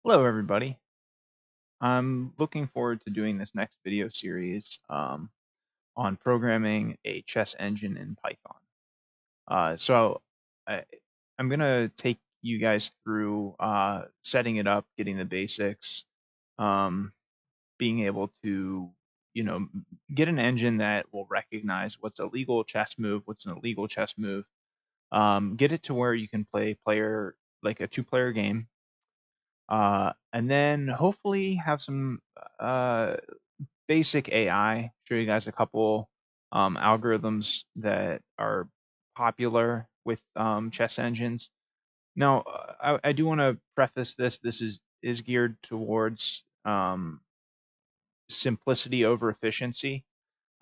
Hello, everybody. I'm looking forward to doing this next video series on programming a chess engine in Python. So I, I'm going to take you guys through setting it up, getting the basics, um, being able to, get an engine that will recognize what's a legal chess move, what's an illegal chess move, get it to where you can play player like a two-player game, and then hopefully have some basic AI. Show you guys a couple algorithms that are popular with chess engines. Now, I do want to preface this. This is geared towards simplicity over efficiency.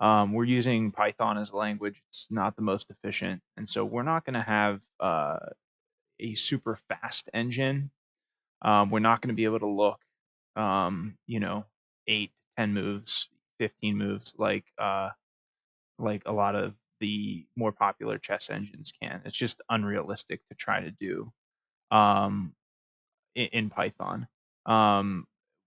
We're using Python as a language. It's not the most efficient, and so we're not going to have a super fast engine. We're not going to be able to look, you know, 8, 10 moves, 15 moves like a lot of the more popular chess engines can. It's just unrealistic to try to do um, in Python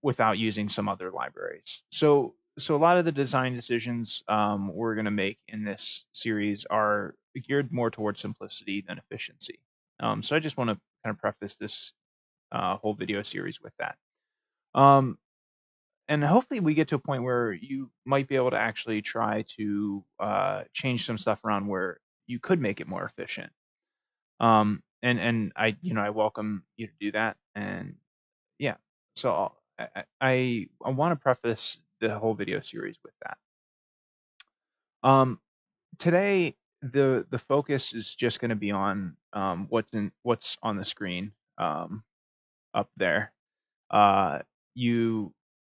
without using some other libraries. So a lot of the design decisions we're going to make in this series are geared more towards simplicity than efficiency. So I just want to kind of preface this whole video series with that. Um, and hopefully we get to a point where you might be able to actually try to change some stuff around where you could make it more efficient. And I welcome you to do that. And yeah, so I want to preface the whole video series with that. Um, Today the focus is just going to be on what's on the screen up there. Uh, you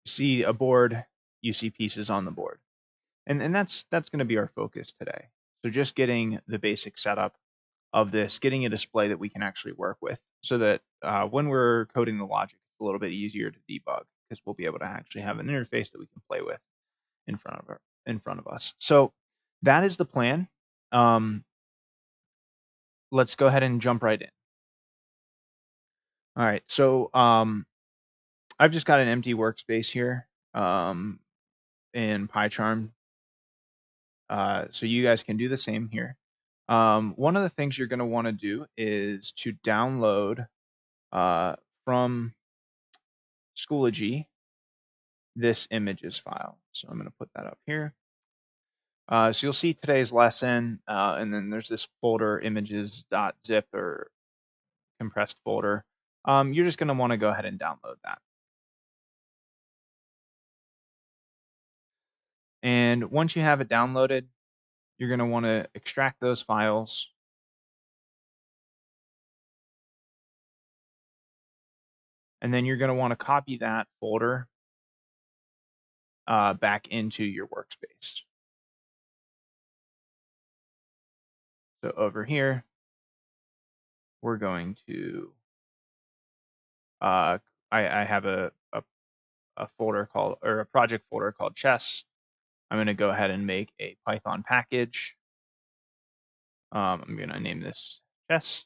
see a board, you see pieces on the board. And that's going to be our focus today. So just getting the basic setup of this, getting a display that we can actually work with so that when we're coding the logic, it's a little bit easier to debug because we'll be able to actually have an interface that we can play with in front of us. So that is the plan. Let's go ahead and jump right in. All right. So I've just got an empty workspace here in PyCharm. So you guys can do the same here. One of the things you're going to want to do is to download from Schoology this images file. So I'm going to put that up here. So you'll see today's lesson, and then there's this folder images.zip or compressed folder. You're just going to want to go ahead and download that. And once you have it downloaded, you're going to want to extract those files. And then you're going to want to copy that folder back into your workspace. So over here, we're going to, I have a folder called, or a project folder called chess. I'm going to go ahead and make a Python package. I'm going to name this chess.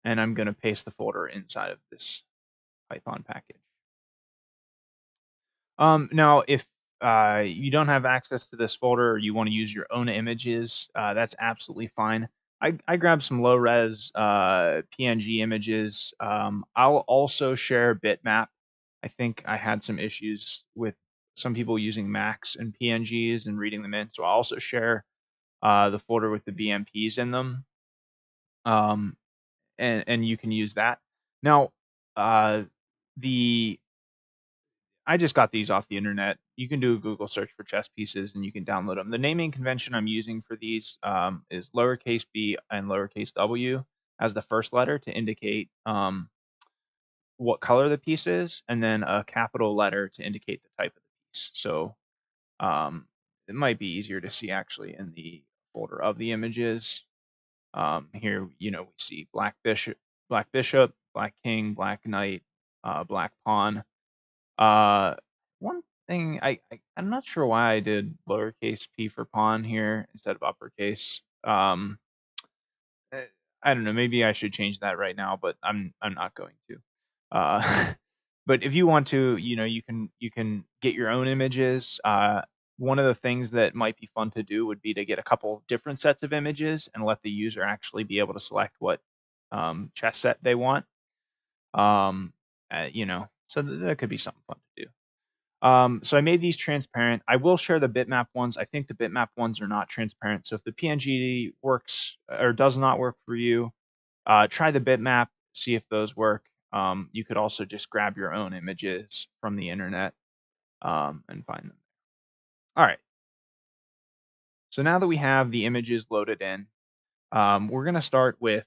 And I'm going to paste the folder inside of this Python package. Now, if you don't have access to this folder or you want to use your own images, that's absolutely fine. I grabbed some low res PNG images. I'll also share bitmap. I think I had some issues with some people using Macs and PNGs and reading them in. So I'll also share the folder with the BMPs in them. And you can use that. Now, I just got these off the internet. You can do a Google search for chess pieces and you can download them. The naming convention I'm using for these is lowercase b and lowercase w as the first letter to indicate what color the piece is, and then a capital letter to indicate the type of the piece. So it might be easier to see actually in the folder of the images. Here, we see black bishop, black king, black knight, black pawn. One thing I'm not sure why I did lowercase p for pawn here instead of uppercase. I don't know, maybe I should change that right now, but I'm not going to. But if you want to, you can get your own images. One of the things that might be fun to do would be to get a couple different sets of images and let the user actually be able to select what chess set they want. So that could be something fun to do. So I made these transparent. I will share the bitmap ones. I think the bitmap ones are not transparent. So if the PNG works or does not work for you, try the bitmap, see if those work. You could also just grab your own images from the internet and find them. All right. So now that we have the images loaded in, we're going to start with,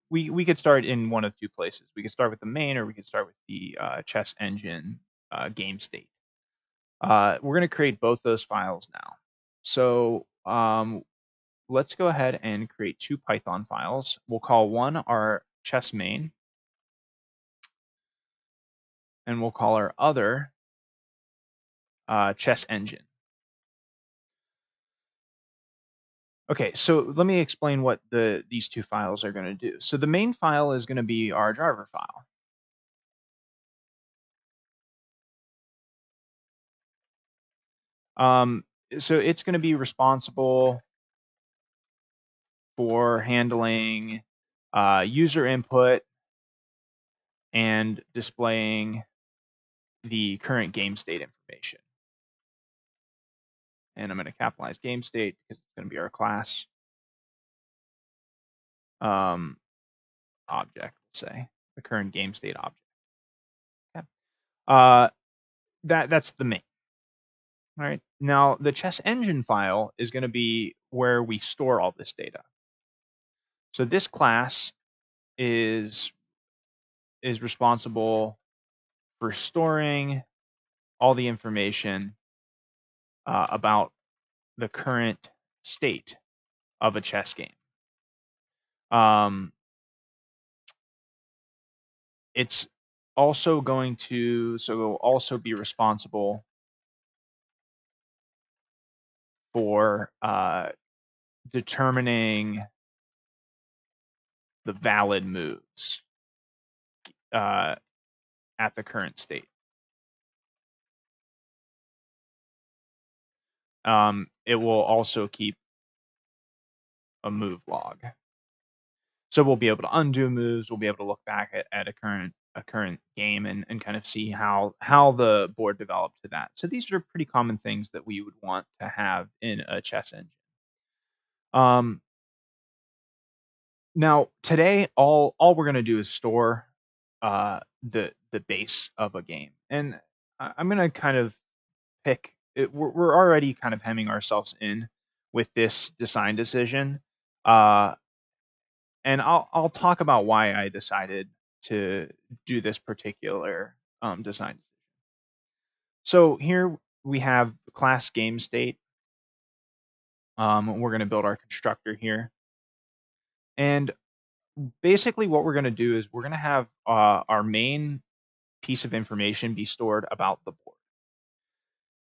we could start in one of two places. We could start with the main, or we could start with the chess engine game state. We're going to create both those files now. So let's go ahead and create two Python files. We'll call one our chess main, and we'll call our other chess engine. Okay, so let me explain what these two files are going to do. So the main file is going to be our driver file. So it's going to be responsible for handling user input and displaying the current game state information. And I'm going to capitalize game state because it's going to be our class object, say, the current game state object. Okay. That's the main. All right. Now the chess engine file is going to be where we store all this data. So this class is responsible for storing all the information about the current state of a chess game. It's also going to also be responsible for determining the valid moves at the current state. It will also keep a move log. So we'll be able to undo moves. We'll be able to look back at a current game and kind of see how the board developed to that. So these are pretty common things that we would want to have in a chess engine. Now today, all we're going to do is store the base of a game, and I'm going to kind of pick. We're already kind of hemming ourselves in with this design decision, and I'll talk about why I decided to do this particular design. So here we have class game state. We're going to build our constructor here, and basically what we're going to do is we're going to have our main piece of information be stored about the board.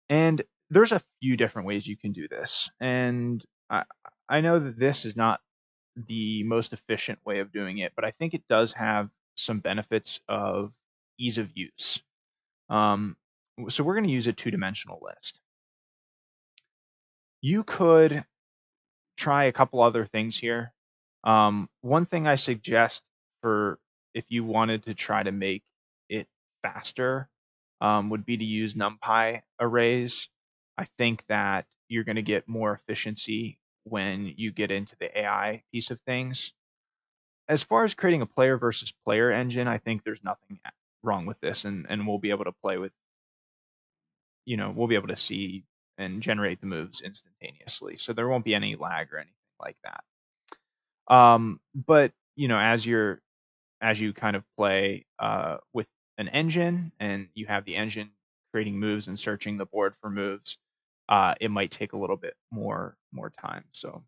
And there's a few different ways you can do this. And I know that this is not the most efficient way of doing it, but I think it does have some benefits of ease of use. So we're going to use a two-dimensional list. You could try a couple other things here. One thing I suggest for if you wanted to try to make it faster would be to use NumPy arrays. I think that you're going to get more efficiency when you get into the AI piece of things. As far as creating a player versus player engine, I think there's nothing wrong with this, and we'll be able to play with, we'll be able to see and generate the moves instantaneously. So there won't be any lag or anything like that. But as you kind of play with an engine and you have the engine creating moves and searching the board for moves, it might take a little bit more time. So,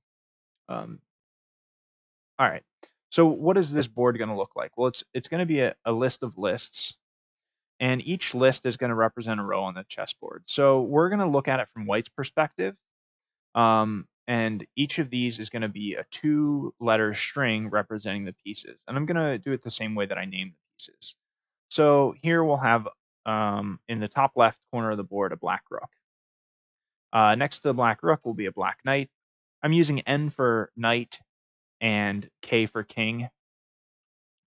all right. So what is this board going to look like? Well, it's going to be a list of lists, and each list is going to represent a row on the chessboard. So we're going to look at it from White's perspective, and each of these is going to be a 2-letter string representing the pieces. And I'm going to do it the same way that I named the pieces. So here we'll have in the top left corner of the board a black rook. Next to the black rook will be a black knight. I'm using N for knight and K for king,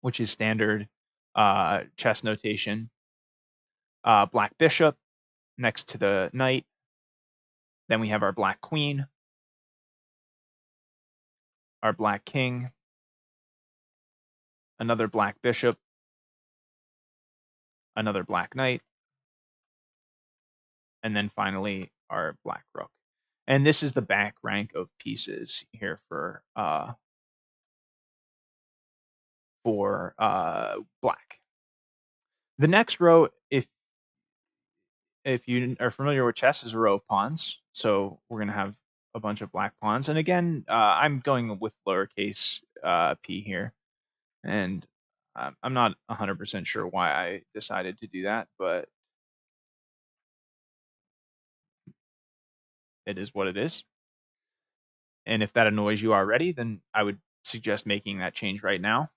which is standard chess notation. Black bishop next to the knight. Then we have our black queen, our black king, another black bishop, another black knight, and then finally our black rook. And this is the back rank of pieces here for black. The next row, if you are familiar with chess, is a row of pawns. So we're going to have a bunch of black pawns. And again, I'm going with lowercase p here. And I'm not 100% sure why I decided to do that, but it is what it is. And if that annoys you already, then I would suggest making that change right now.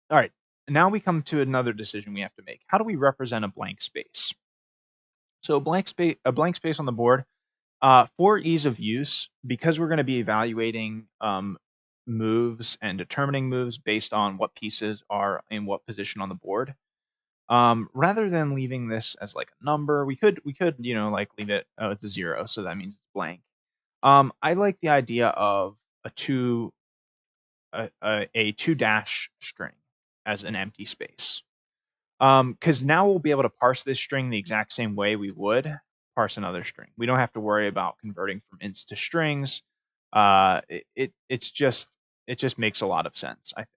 All right, now we come to another decision we have to make. How do we represent a blank space? So a blank space on the board, for ease of use, because we're going to be evaluating moves and determining moves based on what pieces are in what position on the board. Rather than leaving this as like a number, we could like leave it it's a 0, so that means it's blank. I like the idea of a 2 dash string as an empty space. Because now we'll be able to parse this string the exact same way we would parse another string. We don't have to worry about converting from ints to strings. It just makes a lot of sense, I think.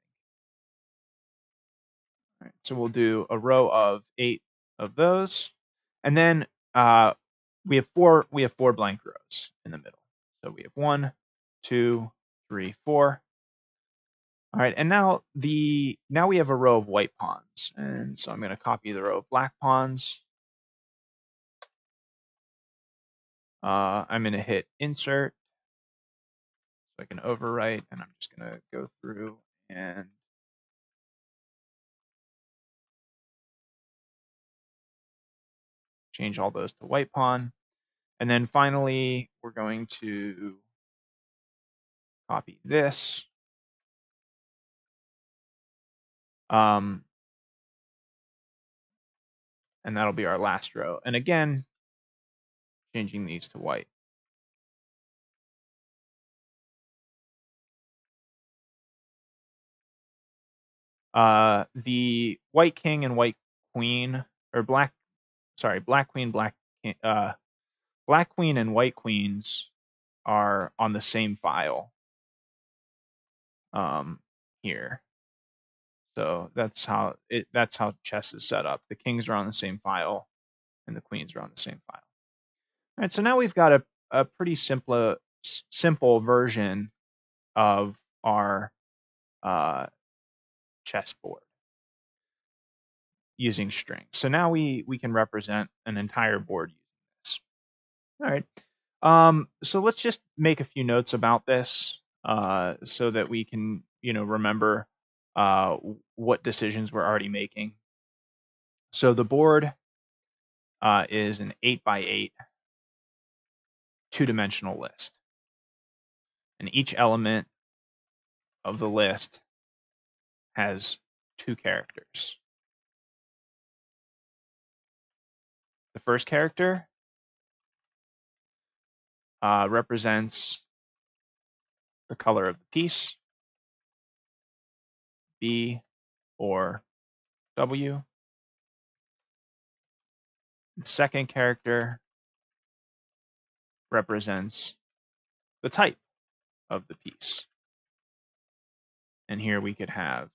All right, so we'll do a row of 8 of those, and then we have four blank rows in the middle. So we have 1, 2, 3, 4. All right, and now we have a row of white pawns, and so I'm going to copy the row of black pawns. I'm going to hit insert so I can overwrite, and I'm just going to go through and change all those to white pawn. And then finally, we're going to copy this. And that'll be our last row. And again, changing these to white. The white king and white queen, or black queen, black queen and white queens are on the same file here. So that's how chess is set up. The kings are on the same file and the queens are on the same file. All right, so now we've got a pretty simple version of our chessboard using strings. So now we can represent an entire board using this. All right. So let's just make a few notes about this so that we can remember what decisions we're already making. So the board is an 8x8 2-dimensional list, and each element of the list has 2 characters. The first character represents the color of the piece, B or W. The second character represents the type of the piece. And here we could have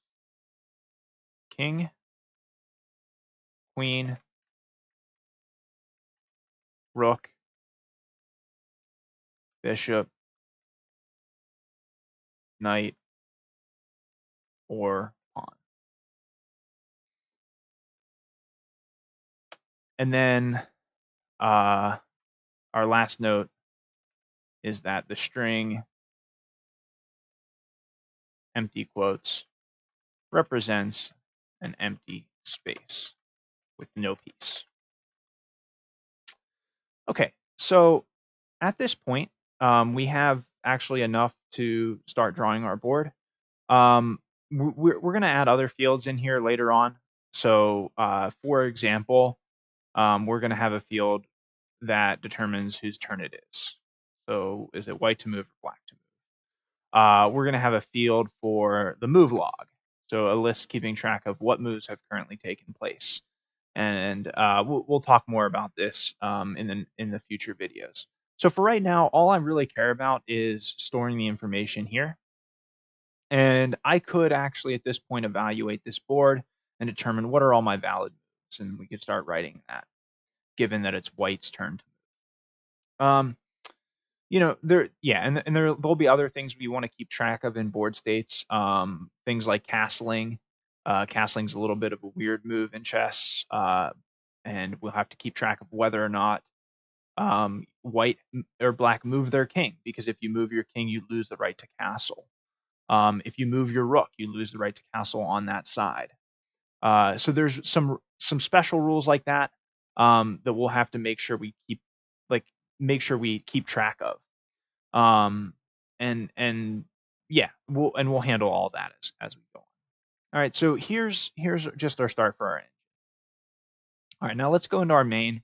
king, queen, rook, bishop, knight, or pawn. And then our last note is that the string empty quotes represents an empty space with no piece. Okay, so at this point, we have actually enough to start drawing our board. We're going to add other fields in here later on. So, for example, we're going to have a field that determines whose turn it is. So, is it white to move or black to move? We're going to have a field for the move log. So, a list keeping track of what moves have currently taken place. And we'll talk more about this in the future videos. So for right now, all I really care about is storing the information here. And I could actually at this point evaluate this board and determine what are all my valid moves, and we could start writing that, given that it's white's turn to move. There'll be other things we want to keep track of in board states. Things like castling. Castling's a little bit of a weird move in chess, and we'll have to keep track of whether or not white or black move their king, because if you move your king, you lose the right to castle. If you move your rook, you lose the right to castle on that side. So there's some special rules like that that we'll have to make sure we keep track of. And yeah, we'll handle all that as we go on. All right, so here's just our start for our engine. All right, now let's go into our main.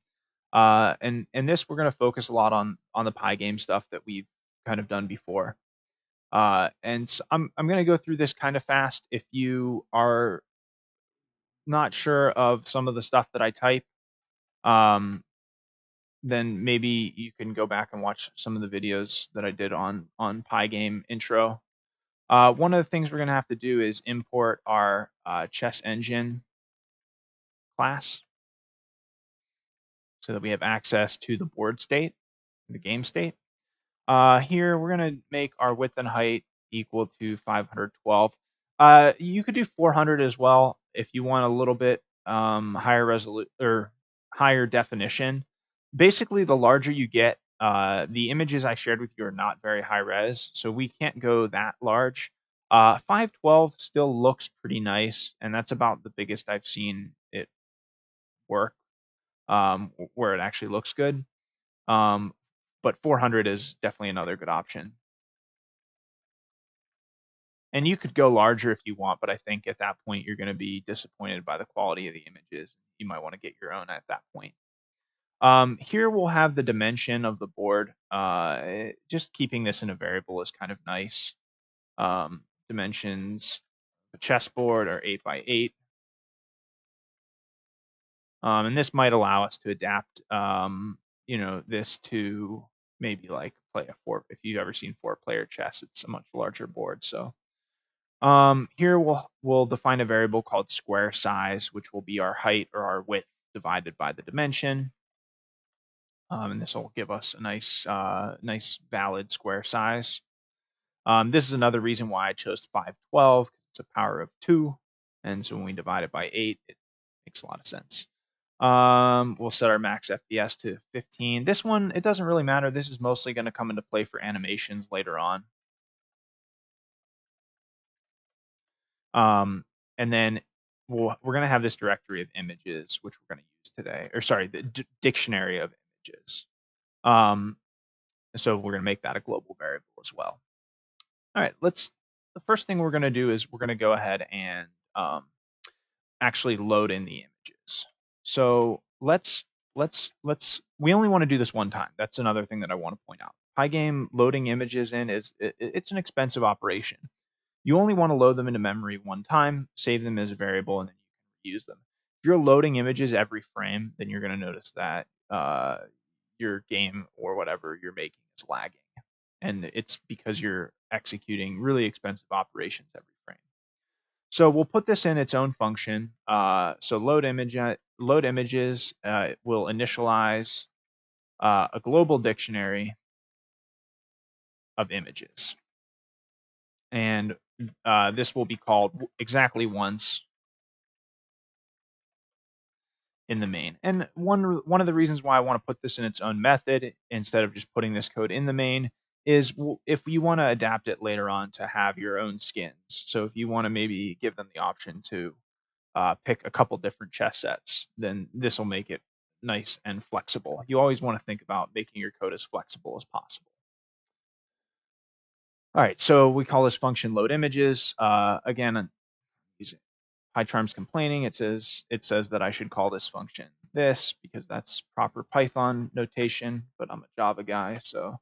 And this we're going to focus a lot on the Pygame stuff that we've kind of done before. And so I'm going to go through this kind of fast. If you are not sure of some of the stuff that I type, then maybe you can go back and watch some of the videos that I did on Pygame intro. One of the things we're going to have to do is import our chess engine class so that we have access to the board state, the game state. Here we're going to make our width and height equal to 512. You could do 400 as well if you want a little bit higher resolution or higher definition. Basically, the larger you get, the images I shared with you are not very high res, so we can't go that large. 512 still looks pretty nice, and that's about the biggest I've seen it work, where it actually looks good. But 400 is definitely another good option. And you could go larger if you want, but I think at that point you're going to be disappointed by the quality of the images. You might want to get your own at that point. Here we'll have the dimension of the board. Just keeping this in a variable is kind of nice. Dimensions, the chessboard are 8 by 8. And this might allow us to adapt, this to maybe like play a four. If you've ever seen 4-player chess, it's a much larger board. So here we'll define a variable called square size, which will be our height or our width divided by the dimension. And this will give us a nice valid square size. This is another reason why I chose 512. It's a power of 2, and so when we divide it by 8, it makes a lot of sense. We'll set our max FPS to 15. This one, it doesn't really matter. This is mostly going to come into play for animations later on. And then we're going to have this directory of images, which we're going to use today, or sorry, the dictionary of images. So we're going to make that a global variable as well. All right, the first thing we're going to do is we're going to go ahead and actually load in the images. So we only want to do this one time. That's another thing that I want to point out. Pygame loading images in it's an expensive operation. You only want to load them into memory one time, save them as a variable, and then you can use them. If you're loading images every frame, then you're going to notice that your game or whatever you're making is lagging. And it's because you're executing really expensive operations every frame. So we'll put this in its own function. So load images will initialize a global dictionary of images. And this will be called exactly once in the main. And one of the reasons why I want to put this in its own method instead of just putting this code in the main is if you want to adapt it later on to have your own skins. So if you want to maybe give them the option to pick a couple different chess sets, then this will make it nice and flexible. You always want to think about making your code as flexible as possible. All right, so we call this function load images. Again, PyCharm's complaining. It says that I should call this function this because that's proper Python notation, but I'm a Java guy, so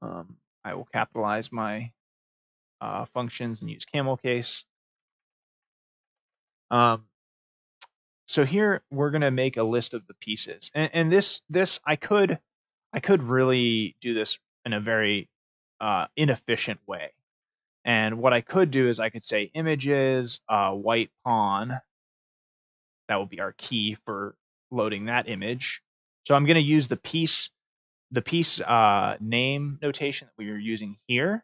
I will capitalize my functions and use camel case. So here we're going to make a list of the pieces, and this I could really do this in a very inefficient way. And what I could do is I could say images white pawn. That will be our key for loading that image. So I'm going to use the piece name notation that we are using here.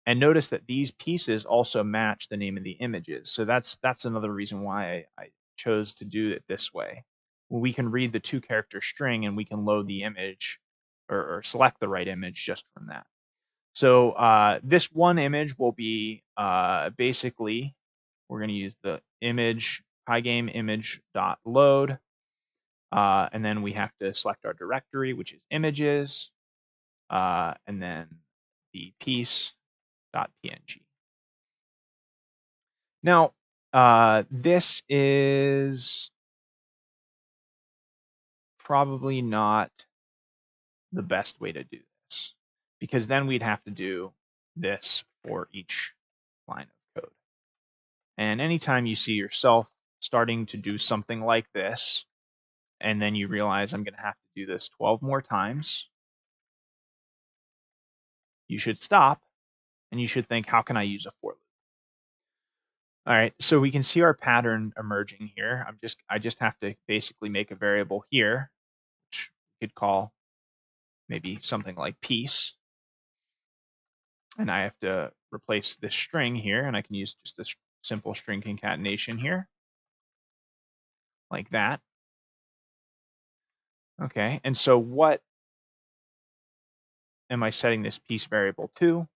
And notice that these pieces also match the name of the images. So that's another reason why I chose to do it this way. Well, we can read the 2-character string and we can load the image or select the right image just from that. So this one image will be basically, we're going to use the image Pygame image dot load, and then we have to select our directory, which is images, and then the piece .png. Now, this is probably not the best way to do this, because then we'd have to do this for each line of code. And anytime you see yourself starting to do something like this, and then you realize I'm going to have to do this 12 more times, you should stop and you should think, how can I use a for loop? All right, so we can see our pattern emerging here. I just have to basically make a variable here, which we could call maybe something like piece. And I have to replace this string here, and I can use just this simple string concatenation here, like that. Okay, and so what am I setting this piece variable to?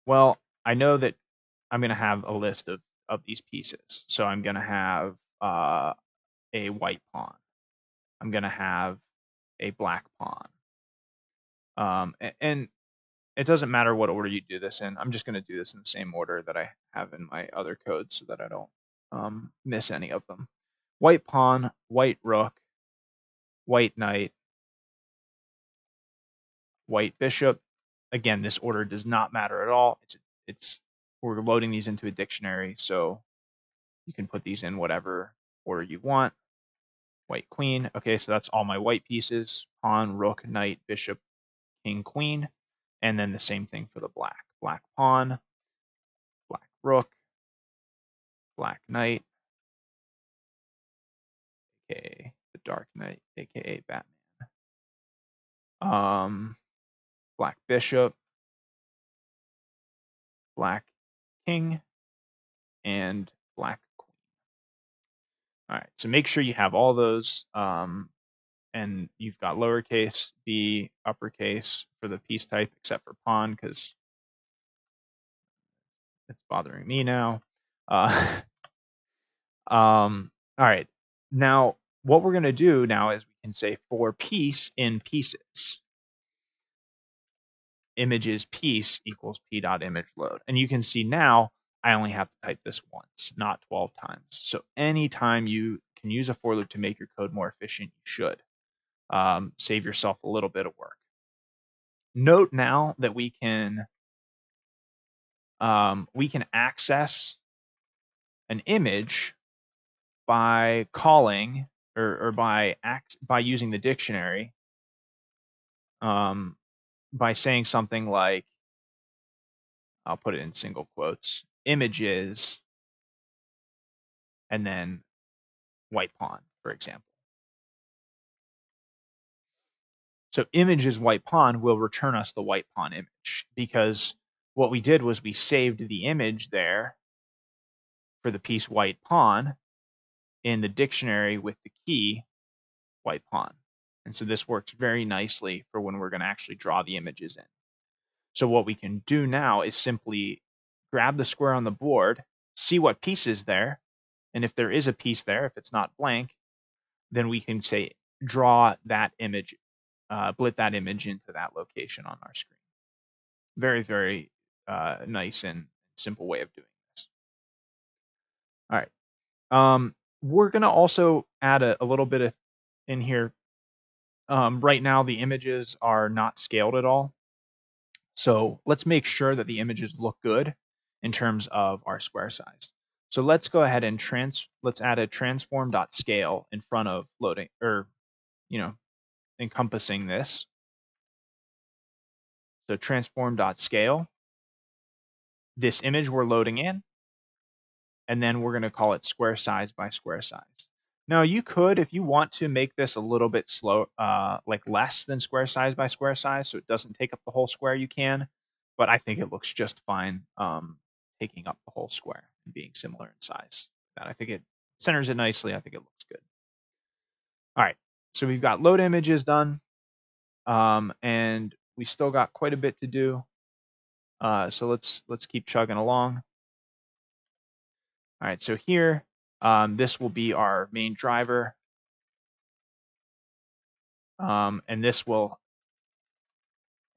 Well, I know that I'm going to have a list of these pieces. So I'm going to have a white pawn. I'm going to have a black pawn. And it doesn't matter what order you do this in. I'm just going to do this in the same order that I have in my other code so that I don't miss any of them. White pawn, white rook, white knight, white bishop. Again, this order does not matter at all. We're loading these into a dictionary, so you can put these in whatever order you want. White queen. Okay, so that's all my white pieces. Pawn, rook, knight, bishop, king, queen. And then the same thing for the black. Black pawn, black rook, black knight, aka the Dark Knight, aka Batman. Black bishop, black king, and black queen. All right, so make sure you have all those, and you've got lowercase b, uppercase for the piece type, except for pawn, because it's bothering me now. All right, now what we're going to do now is we can say for piece in pieces. Images piece equals p.image load. And you can see now I only have to type this once, not 12 times. So anytime you can use a for loop to make your code more efficient, you should. Save yourself a little bit of work. Note now that we can access an image by calling or by using the dictionary, by saying something like, I'll put it in single quotes, images, and then white pawn, for example. So images white pawn will return us the white pawn image, because what we did was we saved the image there for the piece white pawn in the dictionary with the key white pawn. And so this works very nicely for when we're going to actually draw the images in. So what we can do now is simply grab the square on the board, see what piece is there, and if there is a piece there, if it's not blank, then we can say draw that image, blit that image into that location on our screen. Very, very nice and simple way of doing this. All right. We're going to also add a little bit of in here. Right now, the images are not scaled at all. So let's make sure that the images look good in terms of our square size. So let's go ahead and let's add a transform.scale in front of loading, or, encompassing this. So transform.scale, this image we're loading in, and then we're going to call it square size by square size. Now you could, if you want to make this a little bit slow, like less than square size by square size, so it doesn't take up the whole square, you can, but I think it looks just fine taking up the whole square and being similar in size. I think it centers it nicely. I think it looks good. All right, so we've got load images done, and we still got quite a bit to do. So let's keep chugging along. All right, so here, this will be our main driver. And this will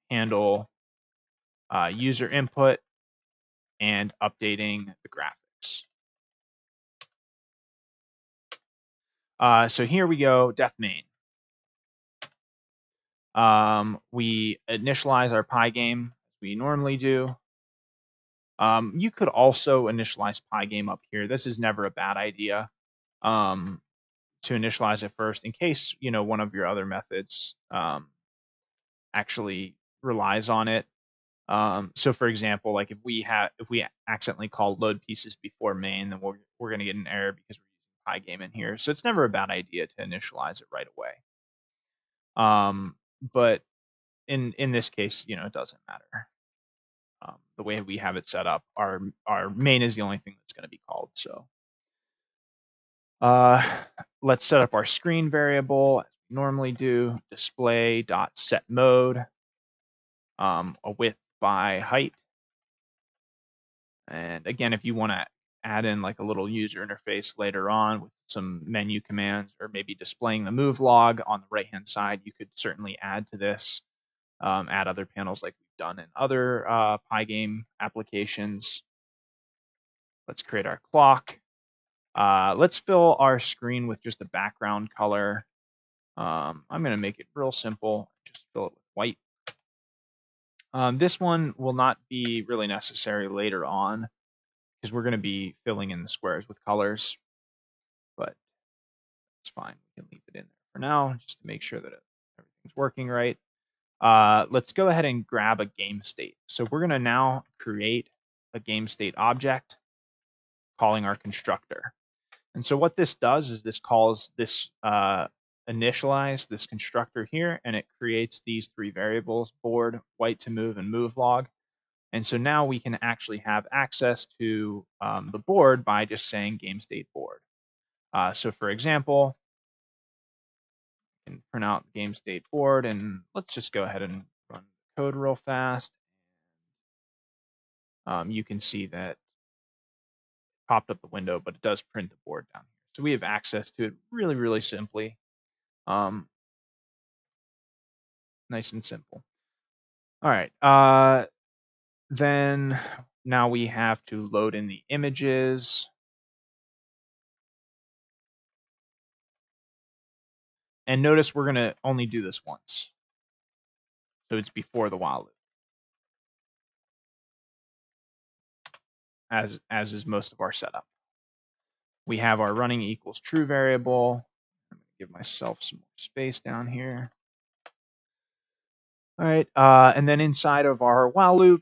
handle user input and updating the graphics. So here we go, def main. We initialize our Pygame as we normally do. You could also initialize Pygame up here. This is never a bad idea to initialize it first in case one of your other methods actually relies on it. So for example, like if we accidentally call load pieces before main, then we're going to get an error because we're using Pygame in here. So it's never a bad idea to initialize it right away. But in this case, it doesn't matter. The way we have it set up, our main is the only thing that's going to be called. So let's set up our screen variable as we normally do. Display.setMode, a width by height. And again, if you want to add in like a little user interface later on with some menu commands, or maybe displaying the move log on the right-hand side, you could certainly add to this, add other panels like we've done in other Pygame applications. Let's create our clock. Let's fill our screen with just a background color. I'm going to make it real simple, just fill it with white. This one will not be really necessary later on, because we're going to be filling in the squares with colors, but it's fine. We can leave it in there for now, just to make sure that everything's working right. Let's go ahead and grab a game state. So we're going to now create a game state object calling our constructor. And so what this does is this calls this initialize this constructor here, and it creates these three variables: board, white to move, and move log. And so now we can actually have access to the board by just saying game state board. So for example, I can print out game state board, and let's just go ahead and run the code real fast. You can see that it popped up the window, but it does print the board down here. So we have access to it really, really simply. Nice and simple. All right. Then now we have to load in the images. And notice we're going to only do this once. So it's before the while loop, as is most of our setup. We have our running equals true variable. I'm going to give myself some more space down here. All right, and then inside of our while loop,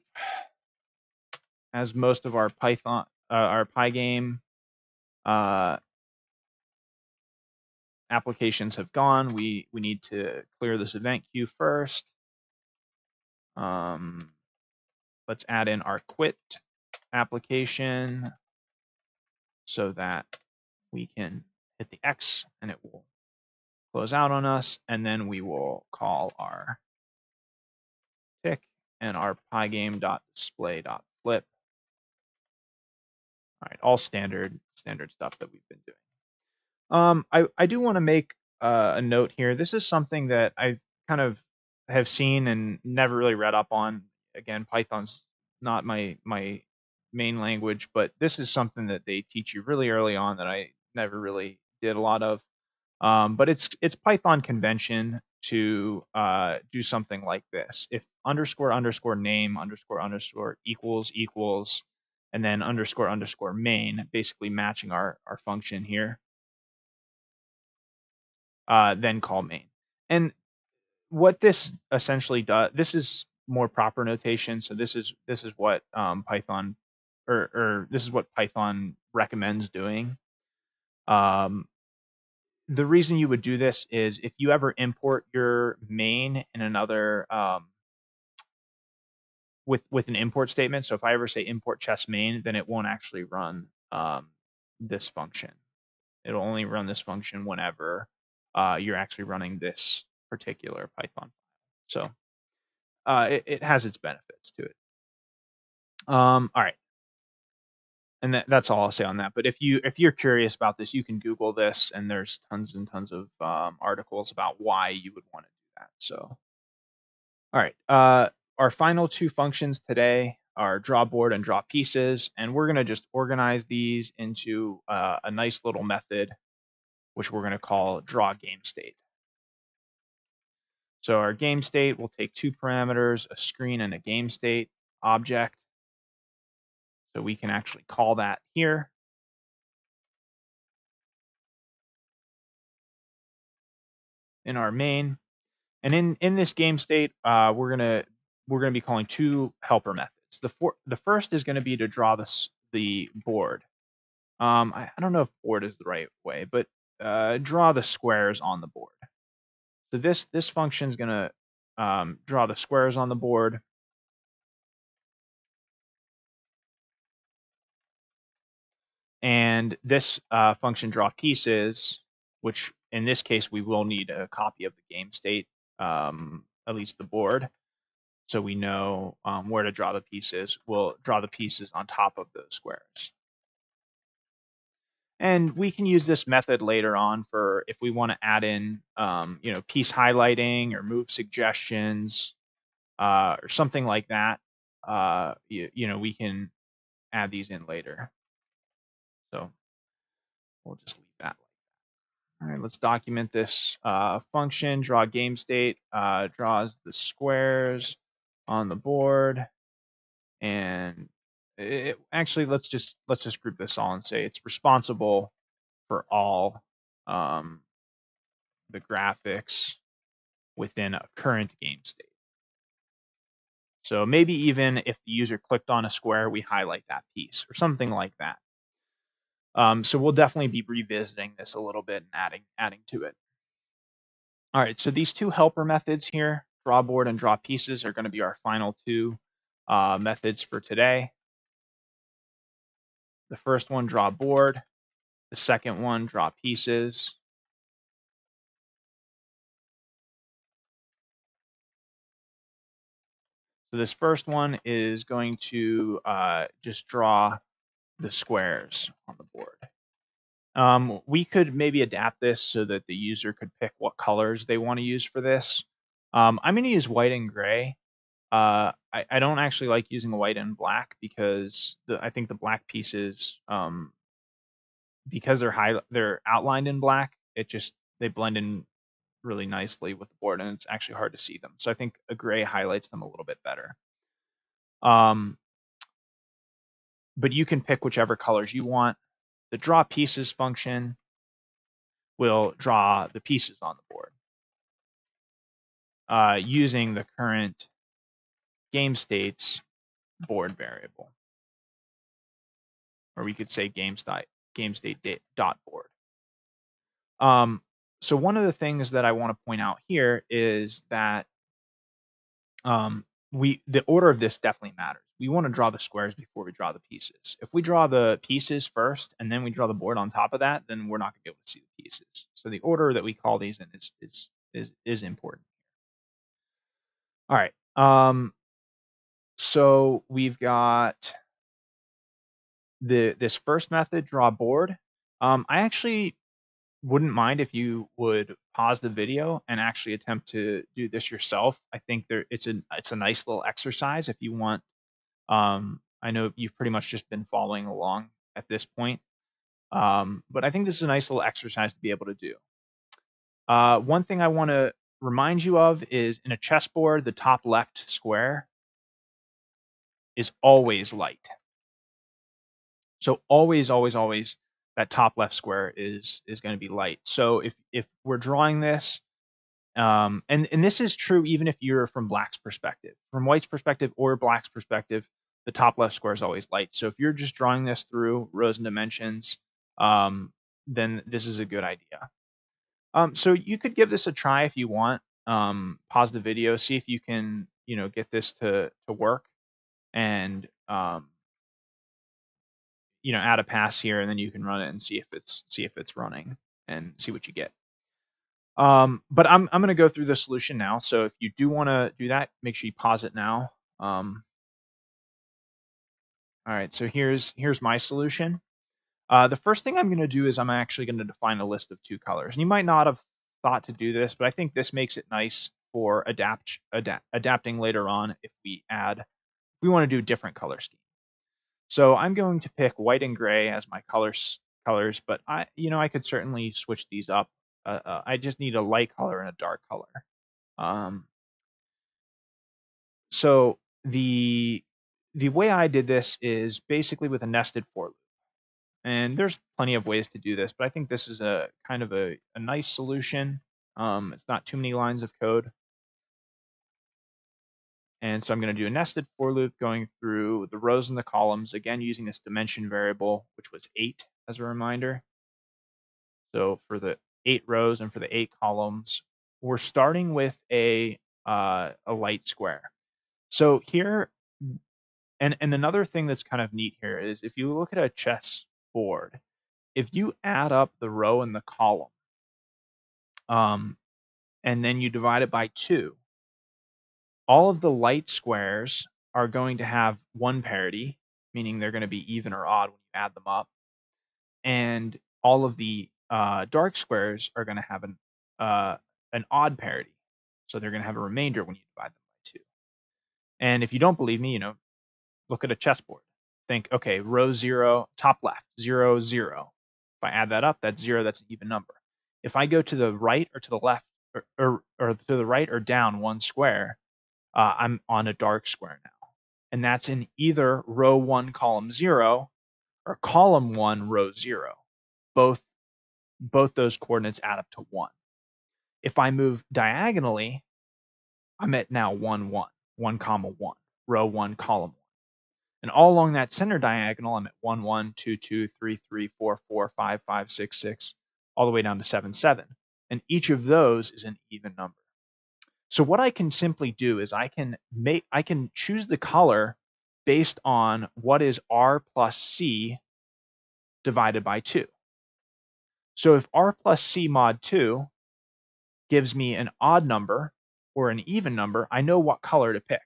as most of our Pygame applications have gone, we need to clear this event queue first. Let's add in our quit application so that we can hit the X and it will close out on us, and then we will call our tick and our pygame.display.flip. All right, all standard stuff that we've been doing. I do want to make a note here. This is something that I kind of have seen and never really read up on. Again, Python's not my main language, but this is something that they teach you really early on that I never really did a lot of. But it's Python convention to do something like this. If underscore underscore name underscore underscore equals, and then underscore underscore main, basically matching our function here, then call main. And what this essentially does, this is more proper notation. So this is what Python or this is what Python recommends doing. The reason you would do this is if you ever import your main in another with an import statement. So if I ever say import chess main, then it won't actually run this function. It'll only run this function whenever you're actually running this particular Python. So it has its benefits to it. All right. And that's all I'll say on that. But if you're curious about this, you can Google this, and there's tons and tons of articles about why you would want to do that. So, all right, our final two functions today are draw board and draw pieces, and we're gonna just organize these into a nice little method, which we're gonna call draw game state. So our game state will take two parameters, a screen and a game state object. So we can actually call that here. In our main, and in this game state, we're gonna be calling two helper methods. The first is going to be to draw the board. I don't know if board is the right way, but draw the squares on the board. So this function is going to draw the squares on the board. And this function draw pieces, which in this case we will need a copy of the game state, at least the board, so we know where to draw the pieces. We'll draw the pieces on top of those squares. And we can use this method later on for if we want to add in, piece highlighting or move suggestions or something like that. We can add these in later. So we'll just leave that. All right, let's document this function. Draw game state draws the squares on the board, and actually let's just group this all and say it's responsible for all the graphics within a current game state. So maybe even if the user clicked on a square, we highlight that piece or something like that. So we'll definitely be revisiting this a little bit and adding to it. All right, so these two helper methods here, draw board and draw pieces, are going to be our final two methods for today. The first one, draw board. The second one, draw pieces. So this first one is going to just draw the squares on the board. We could maybe adapt this so that the user could pick what colors they want to use for this. I'm going to use white and gray. I don't actually like using white and black because I think the black pieces, because they're outlined in black, they blend in really nicely with the board, and it's actually hard to see them. So I think a gray highlights them a little bit better. But you can pick whichever colors you want. The draw pieces function will draw the pieces on the board using the current game state's board variable, or we could say game state dot board. So one of the things that I want to point out here is that the order of this definitely matters. We want to draw the squares before we draw the pieces. If we draw the pieces first and then we draw the board on top of that, then we're not going to be able to see the pieces. So the order that we call these in is important. All right. So we've got this first method, draw board. I actually wouldn't mind if you would pause the video and actually attempt to do this yourself. I think it's a nice little exercise if you want. I know you've pretty much just been following along at this point, but I think this is a nice little exercise to be able to do. One thing I want to remind you of is in a chessboard, the top left square is always light. So always, always, always that top left square is going to be light. So if we're drawing this, and this is true even if you're from black's perspective. From white's perspective or black's perspective, the top left square is always light. So if you're just drawing this through rows and dimensions, then this is a good idea. So you could give this a try if you want. Pause the video, see if you can, get this to work, and add a pass here, and then you can run it and see if it's running and see what you get. But I'm going to go through the solution now. So if you do want to do that, make sure you pause it now. All right, so here's my solution. The first thing I'm going to do is I'm actually going to define a list of 2 colors. And you might not have thought to do this, but I think this makes it nice for adapting later on if we want to do different color schemes. So I'm going to pick white and gray as my colors, but I could certainly switch these up. I just need a light color and a dark color. So the way I did this is basically with a nested for loop. And there's plenty of ways to do this, but I think this is a kind of a nice solution. It's not too many lines of code. And so I'm going to do a nested for loop going through the rows and the columns, again, using this dimension variable, which was 8 as a reminder. So for the 8 rows and for the 8 columns, we're starting with a light square. So here, and another thing that's kind of neat here is if you look at a chess board, if you add up the row and the column, and then you divide it by 2, all of the light squares are going to have 1 parity, meaning they're going to be even or odd when you add them up. And all of the dark squares are going to have an odd parity. So they're going to have a remainder when you divide them by 2. And if you don't believe me, look at a chessboard. Think, okay, row 0, top left, 0, 0. If I add that up, that's 0, that's an even number. If I go to the right or to the left, or to the right or down 1 square, I'm on a dark square now. And that's in either row 1, column 0, or column 1, row 0. Both those coordinates add up to 1. If I move diagonally, I'm at now 1, 1, 1, comma 1, row 1, column 1. And all along that center diagonal, I'm at 1, 1, 2, 2, 3, 3, 4, 4, 5, 5, 6, 6, all the way down to 7, 7. And each of those is an even number. So what I can simply do is I can choose the color based on what is R plus C divided by 2. So if R plus C mod 2 gives me an odd number or an even number, I know what color to pick.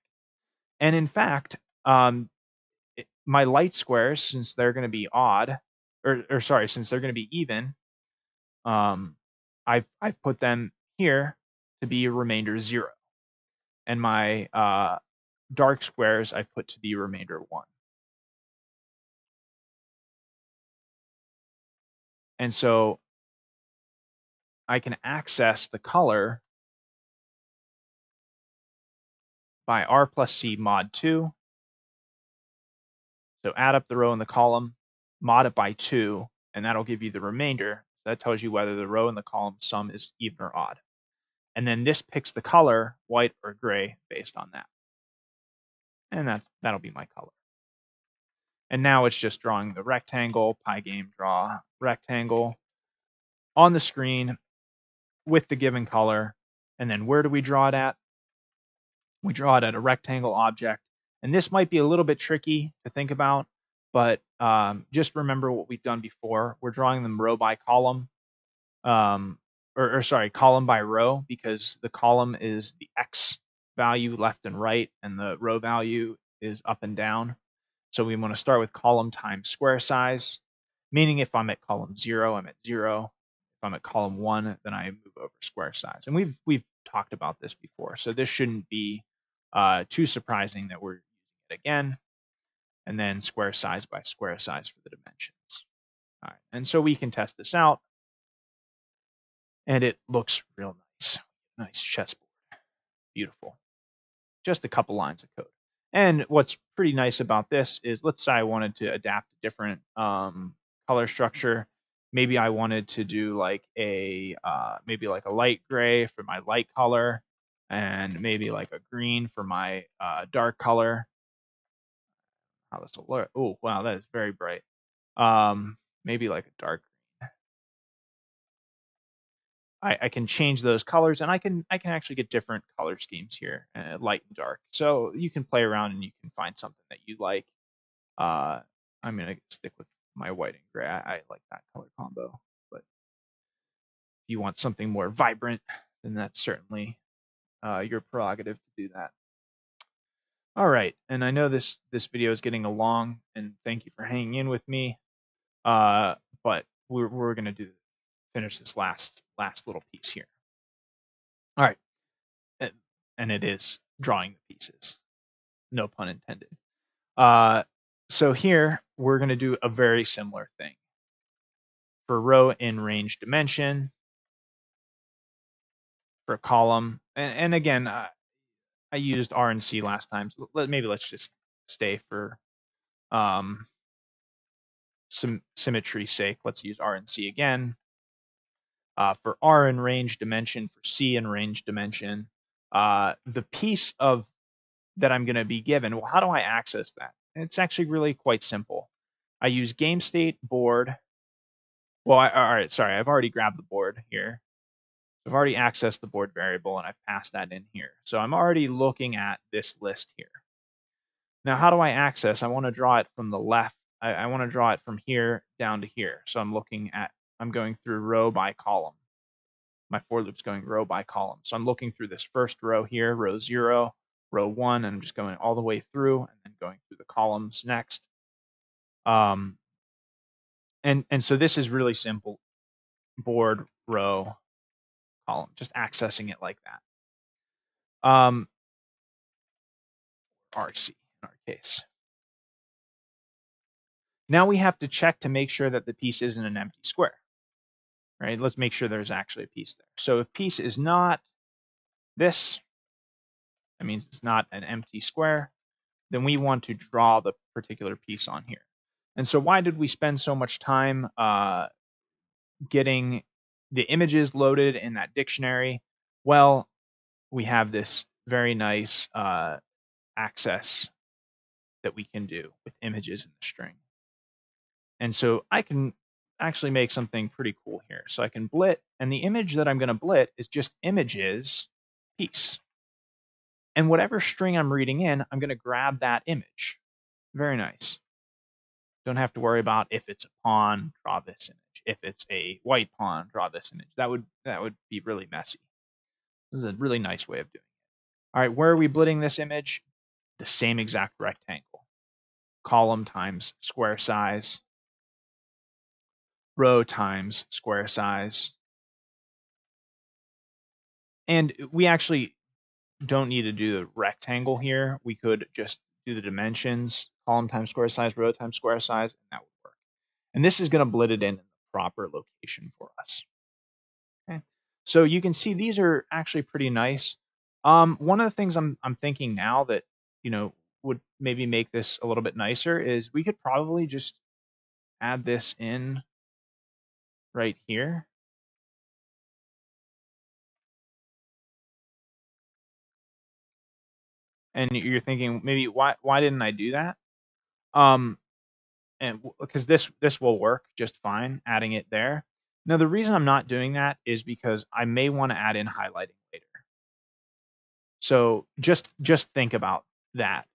And in fact, my light squares, since they're going to be odd, since they're going to be even, I've put them here to be a remainder 0. And my dark squares I've put to be remainder 1. And so I can access the color by R plus C mod 2. So add up the row and the column, mod it by 2, and that'll give you the remainder. That tells you whether the row and the column sum is even or odd. And then this picks the color, white or gray, based on that. And that'll be my color. And now it's just drawing the rectangle, Pygame draw rectangle on the screen with the given color. And then where do we draw it at? We draw it at a rectangle object. And this might be a little bit tricky to think about, but just remember what we've done before. We're drawing them row by column, column by row, because the column is the X value left and right, and the row value is up and down. So we want to start with column times square size, meaning if I'm at column 0, I'm at 0. If I'm at column 1, then I move over square size. And we've talked about this before, so this shouldn't be too surprising that we're using it again. And then square size by square size for the dimensions. All right, and so we can test this out, and it looks real nice. Nice chessboard, beautiful. Just a couple lines of code. And what's pretty nice about this is, let's say I wanted to adapt a different color structure. Maybe I wanted to do like a maybe like a light gray for my light color, and maybe like a green for my dark color. How this will look? Oh wow, that is very bright. Maybe like a dark. I can change those colors, and I can actually get different color schemes here, light and dark. So you can play around and you can find something that you like. I'm gonna stick with my white and gray. I like that color combo. But if you want something more vibrant, then that's certainly your prerogative to do that. All right, and I know this video is getting along, and thank you for hanging in with me. But we're gonna finish this last little piece here. All right. And it is drawing the pieces. No pun intended. So here we're going to do a very similar thing. For row in range dimension, for column, and again, I used R and C last time, so maybe let's just stay for some symmetry's sake. Let's use R and C again. For R in range dimension, for C in range dimension, the piece of that I'm going to be given, well, how do I access that? And it's actually really quite simple. I use game state board. Well, all right, sorry, I've already grabbed the board here. I've already accessed the board variable, and I've passed that in here. So I'm already looking at this list here. Now, how do I access? I want to draw it from the left. I want to draw it from here down to here. So I'm going through row by column. My for loop's going row by column. So I'm looking through this first row here, row 0, row 1, and I'm just going all the way through and then going through the columns next. And so this is really simple. Board, row, column, just accessing it like that. RC in our case. Now we have to check to make sure that the piece isn't an empty square. Right? Let's make sure there's actually a piece there. So if piece is not this, that means it's not an empty square, then we want to draw the particular piece on here. And so why did we spend so much time getting the images loaded in that dictionary? Well, we have this very nice access that we can do with images in the string. And so I can actually make something pretty cool here. So I can blit, and the image that I'm going to blit is just images piece. And whatever string I'm reading in, I'm going to grab that image. Very nice. Don't have to worry about if it's a pawn, draw this image. If it's a white pawn, draw this image. That would be really messy. This is a really nice way of doing it. All right, where are we blitting this image? The same exact rectangle. Column times square size. Row times square size. And we actually don't need to do the rectangle here. We could just do the dimensions, column times square size, row times square size, and that would work. And this is going to blit it in the proper location for us. Okay. So you can see these are actually pretty nice. One of the things I'm thinking now that, would maybe make this a little bit nicer is we could probably just add this in right here. And you're thinking maybe why didn't I do that? And because this will work just fine, adding it there. Now the reason I'm not doing that is because I may want to add in highlighting later. So just think about that.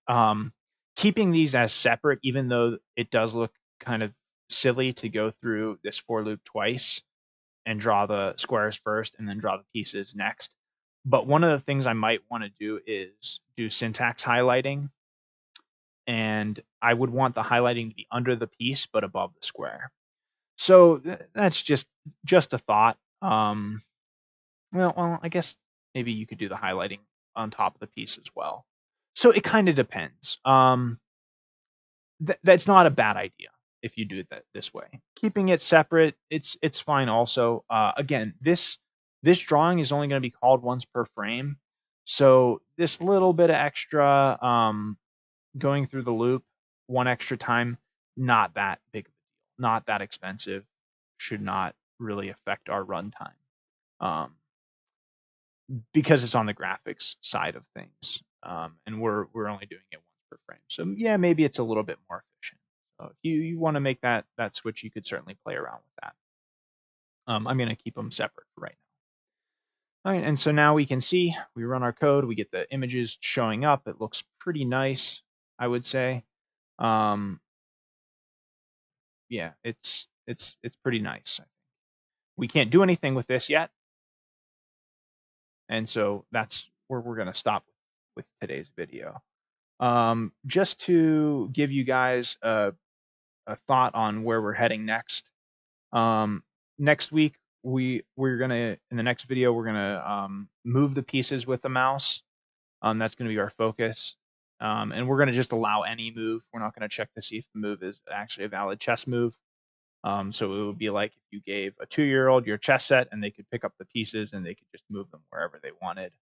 Keeping these as separate, even though it does look kind of silly to go through this for loop twice and draw the squares first and then draw the pieces next. But one of the things I might want to do is do syntax highlighting. and I would want the highlighting to be under the piece but above the square. So that's just a thought. Well, I guess maybe you could do the highlighting on top of the piece as well. So it kind of depends. That's not a bad idea if you do it this way. Keeping it separate, it's fine also. Again, this drawing is only going to be called once per frame, so this little bit of extra going through the loop one extra time, not that big, not that expensive, should not really affect our runtime. Because it's on the graphics side of things, and we're only doing it once per frame. So yeah, maybe it's a little bit more efficient. So if you want to make that switch, you could certainly play around with that. I'm going to keep them separate for right now. All right, and so now we can see, we run our code, we get the images showing up. It looks pretty nice, I would say. Yeah, it's pretty nice. We can't do anything with this yet, and so that's where we're going to stop with today's video. Just to give you guys a thought on where we're heading next. Next week we're gonna, in the next video, we're gonna move the pieces with the mouse. That's gonna be our focus. And we're gonna just allow any move. We're not gonna check to see if the move is actually a valid chess move. So it would be like if you gave a 2-year-old your chess set and they could pick up the pieces and they could just move them wherever they wanted.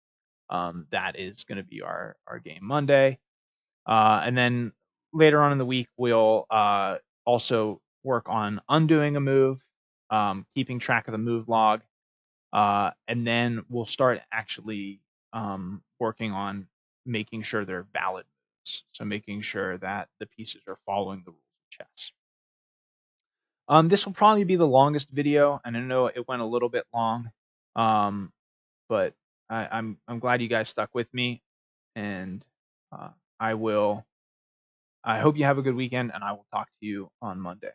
That is going to be our game Monday. And then later on in the week, we'll also work on undoing a move, keeping track of the move log, and then we'll start actually working on making sure they're valid moves. So making sure that the pieces are following the rules of chess. This will probably be the longest video, and I know it went a little bit long, but I'm glad you guys stuck with me, and I hope you have a good weekend, and I will talk to you on Monday.